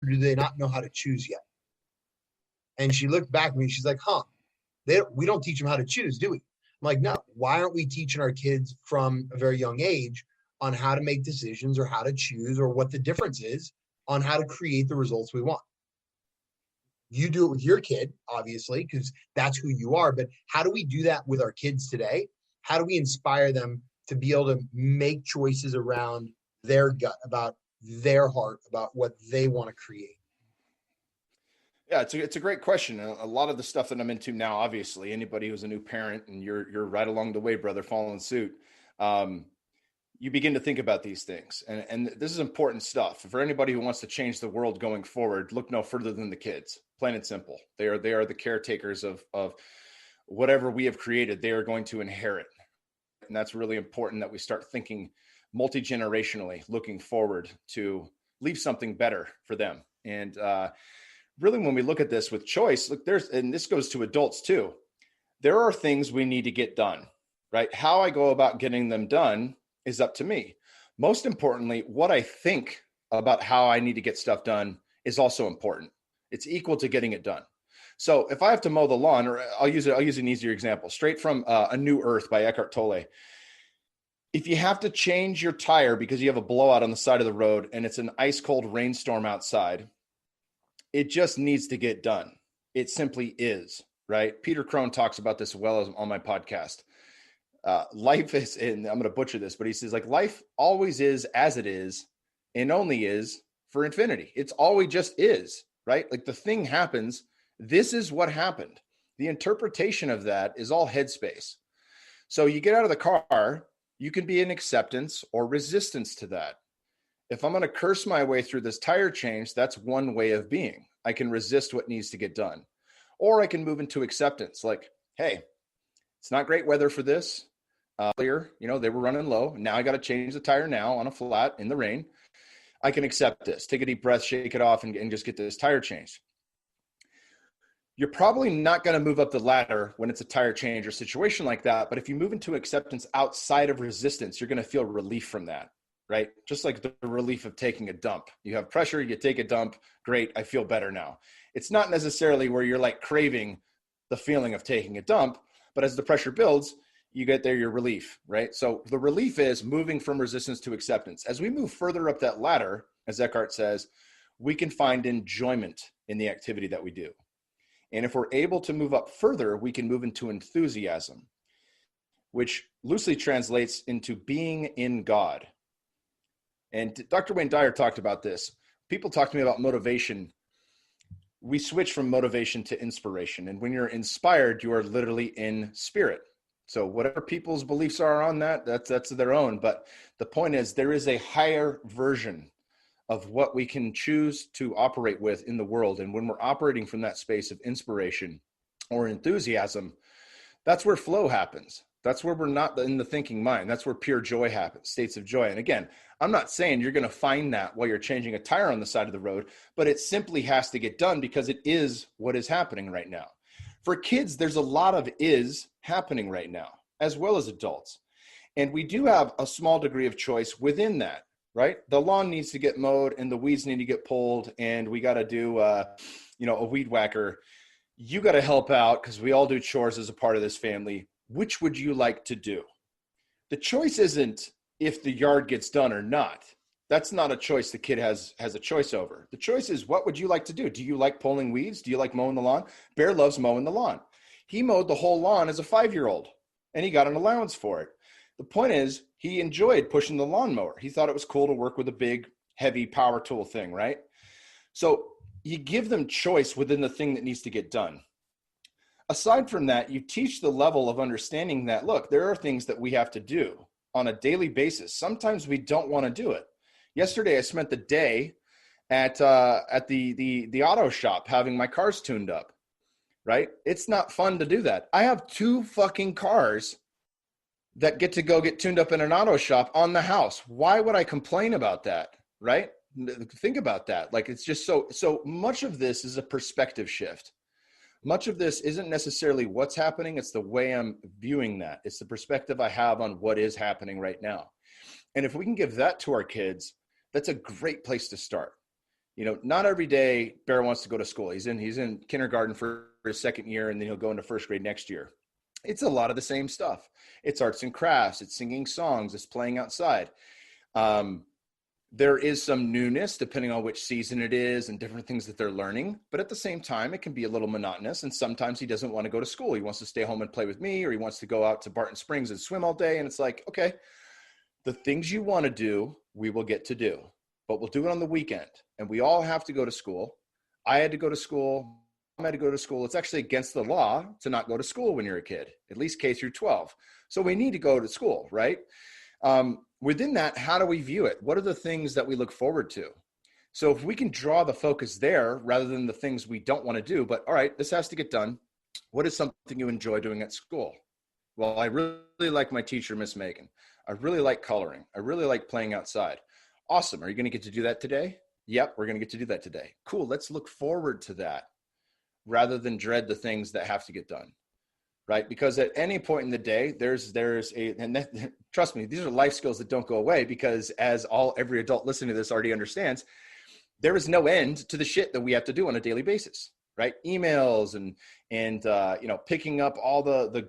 do they not know how to choose yet? And she looked back at me. She's like, we don't teach them how to choose, do we? I'm like, no. Why aren't we teaching our kids from a very young age on how to make decisions or how to choose or what the difference is on how to create the results we want? You do it with your kid, obviously, because that's who you are. But how do we do that with our kids today? How do we inspire them to be able to make choices around their gut, about their heart, about what they want to create? Yeah, it's a great question. A lot of the stuff that I'm into now, obviously, anybody who's a new parent, and you're right along the way, brother, following suit. You begin to think about these things, and this is important stuff. For anybody who wants to change the world going forward, look no further than the kids. Plain and simple. They are the caretakers of whatever we have created. They are going to inherit, and that's really important that we start thinking multi-generationally, looking forward to leave something better for them. And really, when we look at this with choice, look, and this goes to adults too, there are things we need to get done, right? How I go about getting them done is up to me. Most importantly, what I think about how I need to get stuff done is also important. It's equal to getting it done. So if I have to mow the lawn, or I'll use an easier example, straight from A New Earth by Eckhart Tolle. If you have to change your tire because you have a blowout on the side of the road and it's an ice cold rainstorm outside, it just needs to get done. It simply is, right? Peter Crone talks about this well as on my podcast. Life is, and I'm going to butcher this, but he says, like, life always is as it is and only is for infinity. It's always just is, right? Like the thing happens. This is what happened. The interpretation of that is all headspace. So you get out of the car, you can be in acceptance or resistance to that. If I'm going to curse my way through this tire change, that's one way of being. I can resist what needs to get done. Or I can move into acceptance. Like, hey, it's not great weather for this. Earlier, they were running low. Now I got to change the tire now on a flat in the rain. I can accept this. Take a deep breath, shake it off, and just get this tire changed. You're probably not going to move up the ladder when it's a tire change or situation like that. But if you move into acceptance outside of resistance, you're going to feel relief from that. Right? Just like the relief of taking a dump. You have pressure, you take a dump, great, I feel better now. It's not necessarily where you're like craving the feeling of taking a dump, but as the pressure builds, you get there, your relief, right? So the relief is moving from resistance to acceptance. As we move further up that ladder, as Eckhart says, we can find enjoyment in the activity that we do. And if we're able to move up further, we can move into enthusiasm, which loosely translates into being in God. And Dr. Wayne Dyer talked about this. People talk to me about motivation. We switch from motivation to inspiration. And when you're inspired, you are literally in spirit. So whatever people's beliefs are on that, that's their own. But the point is, there is a higher version of what we can choose to operate with in the world. And when we're operating from that space of inspiration or enthusiasm, that's where flow happens. That's where we're not in the thinking mind. That's where pure joy happens, states of joy. And again, I'm not saying you're going to find that while you're changing a tire on the side of the road, but it simply has to get done because it is what is happening right now. For kids, there's a lot of is happening right now, as well as adults. And we do have a small degree of choice within that, right? The lawn needs to get mowed and the weeds need to get pulled, and we got to do, a weed whacker. You got to help out because we all do chores as a part of this family. Which would you like to do? The choice isn't if the yard gets done or not. That's not a choice the kid has a choice over. The choice is, what would you like to do? Do you like pulling weeds? Do you like mowing the lawn? Bear loves mowing the lawn. He mowed the whole lawn as a 5-year-old, and he got an allowance for it. The point is, he enjoyed pushing the lawnmower. He thought it was cool to work with a big, heavy power tool thing, right? So you give them choice within the thing that needs to get done. Aside from that, you teach the level of understanding that, look, there are things that we have to do on a daily basis. Sometimes we don't want to do it. Yesterday, I spent the day at the auto shop having my cars tuned up, right? It's not fun to do that. I have 2 fucking cars that get to go get tuned up in an auto shop on the house. Why would I complain about that, right? Think about that. Like, it's just so much of this is a perspective shift. Much of this isn't necessarily what's happening. It's the way I'm viewing that. It's the perspective I have on what is happening right now. And if we can give that to our kids, that's a great place to start. Not every day Bear wants to go to school. He's in kindergarten for his second year, and then he'll go into first grade next year. It's a lot of the same stuff. It's arts and crafts. It's singing songs. It's playing outside. There is some newness depending on which season it is and different things that they're learning. But at the same time, it can be a little monotonous. And sometimes he doesn't want to go to school. He wants to stay home and play with me, or he wants to go out to Barton Springs and swim all day. And it's like, okay, the things you want to do, we will get to do, but we'll do it on the weekend. And we all have to go to school. I had to go to school. I had to go to school. It's actually against the law to not go to school when you're a kid, at least K through 12. So we need to go to school, right? Within that, how do we view it? What are the things that we look forward to? So if we can draw the focus there rather than the things we don't want to do, but all right, this has to get done. What is something you enjoy doing at school? Well, I really like my teacher, Miss Megan. I really like coloring. I really like playing outside. Awesome. Are you going to get to do that today? Yep, we're going to get to do that today. Cool. Let's look forward to that rather than dread the things that have to get done. Right? Because at any point in the day, trust me, these are life skills that don't go away, because as every adult listening to this already understands, there is no end to the shit that we have to do on a daily basis, right? Emails and picking up all the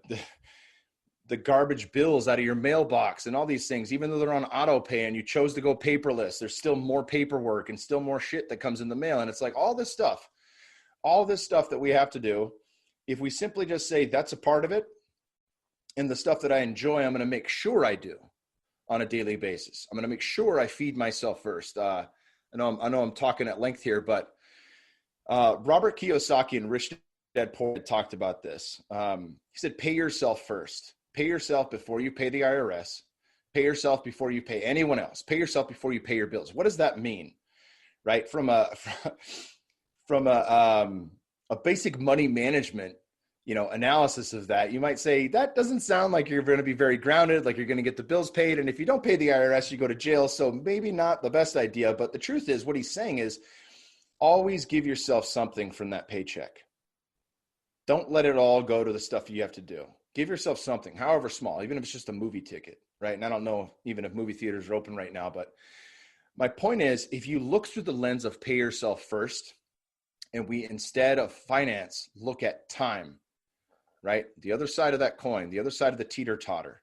garbage bills out of your mailbox and all these things, even though they're on auto pay and you chose to go paperless, there's still more paperwork and still more shit that comes in the mail. And it's like all this stuff that we have to do. If we simply just say that's a part of it, and the stuff that I enjoy, I'm going to make sure I do on a daily basis. I'm going to make sure I feed myself first. I know I'm talking at length here, but Robert Kiyosaki and Rich Dad Poor Dad talked about this. He said, pay yourself first. Pay yourself before you pay the IRS. Pay yourself before you pay anyone else. Pay yourself before you pay your bills. What does that mean? Right? From a basic money management, analysis of that, you might say that doesn't sound like you're going to be very grounded, like you're going to get the bills paid. And if you don't pay the IRS, you go to jail. So maybe not the best idea. But the truth is, what he's saying is always give yourself something from that paycheck. Don't let it all go to the stuff you have to do. Give yourself something, however small, even if it's just a movie ticket, right? And I don't know even if movie theaters are open right now, but my point is, if you look through the lens of pay yourself first, and we, instead of finance, look at time, right? The other side of that coin, the other side of the teeter-totter.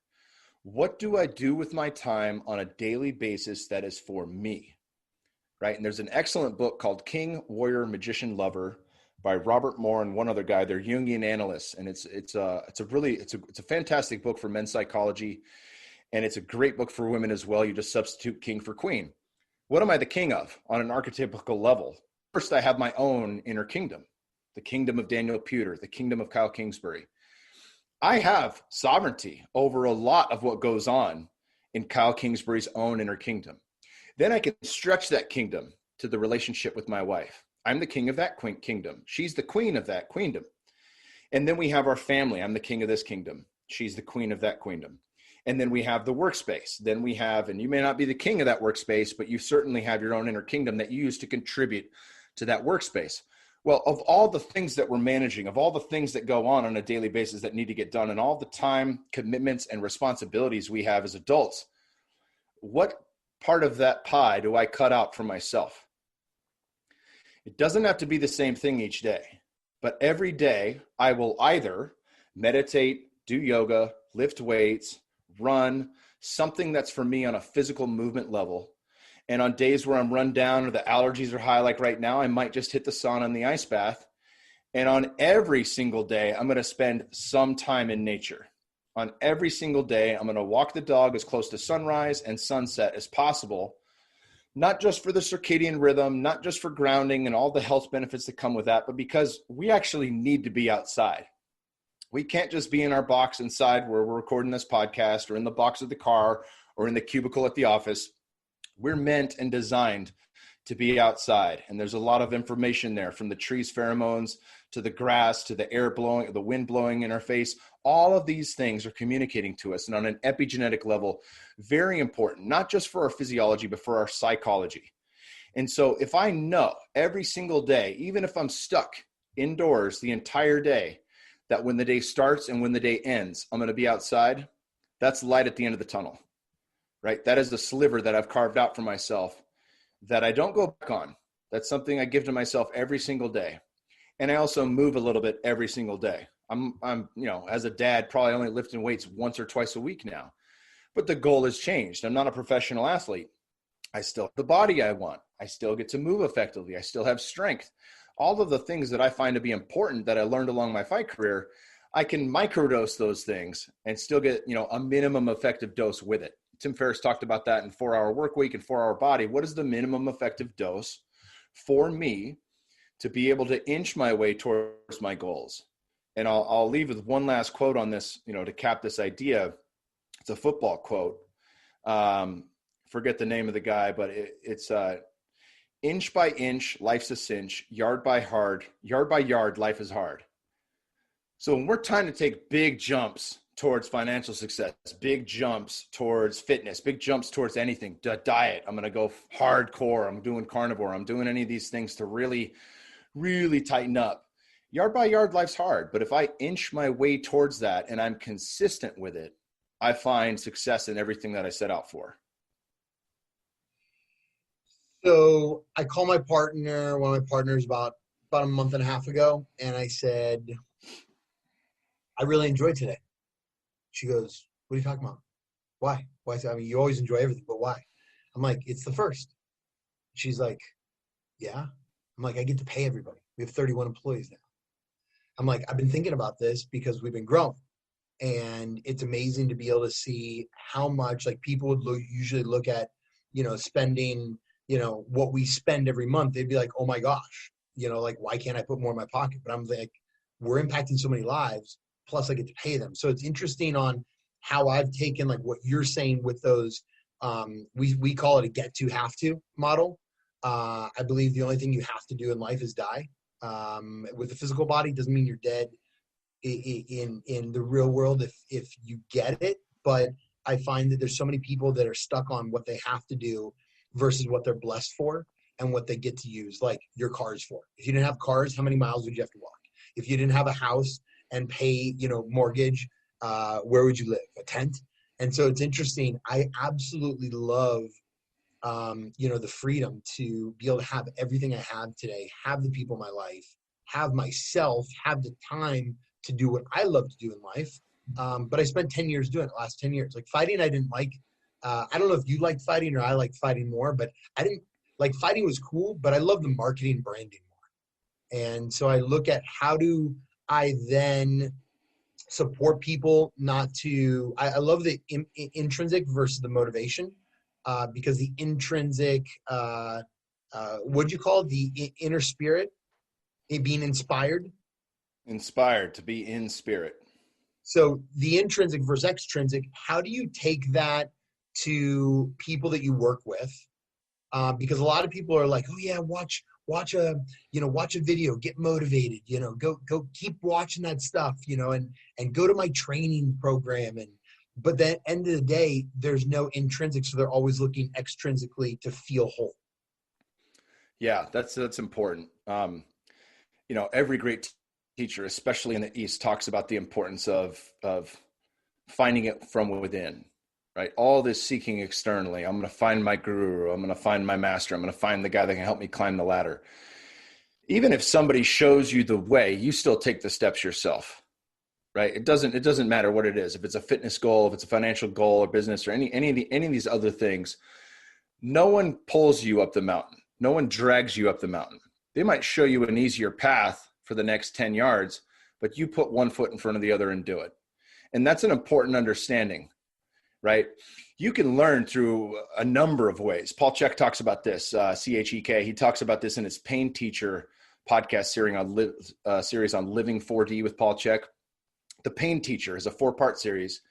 What do I do with my time on a daily basis that is for me, right? And there's an excellent book called King, Warrior, Magician, Lover by Robert Moore and one other guy. They're Jungian analysts, and it's a fantastic book for men's psychology, and it's a great book for women as well. You just substitute king for queen. What am I the king of on an archetypical level? First, I have my own inner kingdom, the kingdom of Daniel Puder, the kingdom of Kyle Kingsbury. I have sovereignty over a lot of what goes on in Kyle Kingsbury's own inner kingdom. Then I can stretch that kingdom to the relationship with my wife. I'm the king of that kingdom. She's the queen of that queendom. And then we have our family. I'm the king of this kingdom. She's the queen of that queendom. And then we have the workspace. Then we have, and you may not be the king of that workspace, but you certainly have your own inner kingdom that you use to contribute to that workspace. Well, of all the things that we're managing, of all the things that go on a daily basis that need to get done, and all the time, commitments, and responsibilities we have as adults, what part of that pie do I cut out for myself? It doesn't have to be the same thing each day, but every day I will either meditate, do yoga, lift weights, run, something that's for me on a physical movement level. And on days where I'm run down or the allergies are high, like right now, I might just hit the sauna and the ice bath. And on every single day, I'm going to spend some time in nature. On every single day, I'm going to walk the dog as close to sunrise and sunset as possible, not just for the circadian rhythm, not just for grounding and all the health benefits that come with that, but because we actually need to be outside. We can't just be in our box inside where we're recording this podcast, or in the box of the car, or in the cubicle at the office. We're meant and designed to be outside. And there's a lot of information there, from the trees' pheromones to the grass, to the air blowing, the wind blowing in our face. All of these things are communicating to us. And on an epigenetic level, very important, not just for our physiology, but for our psychology. And so if I know every single day, even if I'm stuck indoors the entire day, that when the day starts and when the day ends, I'm going to be outside, that's light at the end of the tunnel. Right? That is the sliver that I've carved out for myself that I don't go back on. That's something I give to myself every single day. And I also move a little bit every single day. I'm, as a dad, probably only lifting weights once or twice a week now, but the goal has changed. I'm not a professional athlete. I still have the body I want. I still get to move effectively. I still have strength. All of the things that I find to be important that I learned along my fight career, I can microdose those things and still get, a minimum effective dose with it. Tim Ferriss talked about that in 4-Hour Workweek and 4-Hour Body. What is the minimum effective dose for me to be able to inch my way towards my goals? And I'll leave with one last quote on this, to cap this idea. It's a football quote. Forget the name of the guy, but it's inch by inch, life's a cinch. Yard by yard, life is hard. So when we're trying to take big jumps towards financial success, big jumps towards fitness, big jumps towards anything, diet, I'm going to go hardcore. I'm doing carnivore. I'm doing any of these things to really, really tighten up. Yard by yard, life's hard. But if I inch my way towards that and I'm consistent with it, I find success in everything that I set out for. So I called one of my partners about a month and a half ago, and I said, I really enjoyed today. She goes, what are you talking about? Why? Why? I mean, you always enjoy everything, but why? I'm like, it's the first. She's like, yeah. I'm like, I get to pay everybody. We have 31 employees now. I'm like, I've been thinking about this because we've been growing. And it's amazing to be able to see how much, like, people would usually look at, spending, what we spend every month. They'd be like, oh my gosh, like, why can't I put more in my pocket? But I'm like, we're impacting so many lives, plus I get to pay them. So it's interesting on how I've taken, like, what you're saying with those, we call it a get to have to model. I believe the only thing you have to do in life is die. With the physical body doesn't mean you're dead in the real world if you get it. But I find that there's so many people that are stuck on what they have to do versus what they're blessed for and what they get to use, like your cars for. If you didn't have cars, how many miles would you have to walk? If you didn't have a house and pay, mortgage, where would you live? A tent? And so it's interesting. I absolutely love, the freedom to be able to have everything I have today, have the people in my life, have myself, have the time to do what I love to do in life. But I spent 10 years doing it, last 10 years. Like, fighting, I didn't like. I don't know if you liked fighting or I liked fighting more, but I didn't like fighting was cool, but I love the marketing and branding more. And so I look at how do I then support people not to, I love the intrinsic versus the motivation, because the intrinsic, what'd you call it? The inner spirit, it being inspired? Inspired, to be in spirit. So the intrinsic versus extrinsic, how do you take that to people that you work with? Because a lot of people are like, oh yeah, watch a video, get motivated, go keep watching that stuff, and go to my training program. But then end of the day, there's no intrinsic. So they're always looking extrinsically to feel whole. Yeah, that's important. Every great teacher, especially in the East, talks about the importance of finding it from within, right? All this seeking externally. I'm going to find my guru. I'm going to find my master. I'm going to find the guy that can help me climb the ladder. Even if somebody shows you the way, you still take the steps yourself, right? It doesn't matter what it is. If it's a fitness goal, if it's a financial goal or business or any of these other things, no one pulls you up the mountain. No one drags you up the mountain. They might show you an easier path for the next 10 yards, but you put one foot in front of the other and do it. And that's an important understanding, right? You can learn through a number of ways. Paul Chek talks about this, CHEK. He talks about this in his Pain Teacher podcast series on Living 4D with Paul Chek. The Pain Teacher is a 4-part series.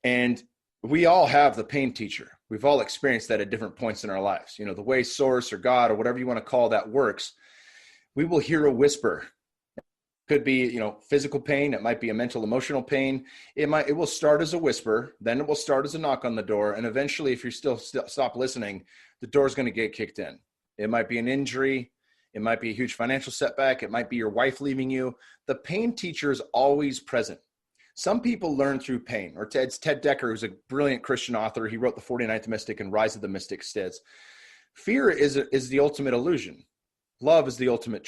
And we all have the pain teacher. We've all experienced that at different points in our lives. The way source or God or whatever you want to call that works, we will hear a whisper. Could be, physical pain. It might be a mental, emotional pain. It will start as a whisper. Then it will start as a knock on the door. And eventually, if you still stop listening, the door's going to get kicked in. It might be an injury. It might be a huge financial setback. It might be your wife leaving you. The pain teacher is always present. Some people learn through pain. Or Ted Decker, who's a brilliant Christian author. He wrote The 49th Mystic and Rise of the Mystic states, fear is the ultimate illusion. Love is the ultimate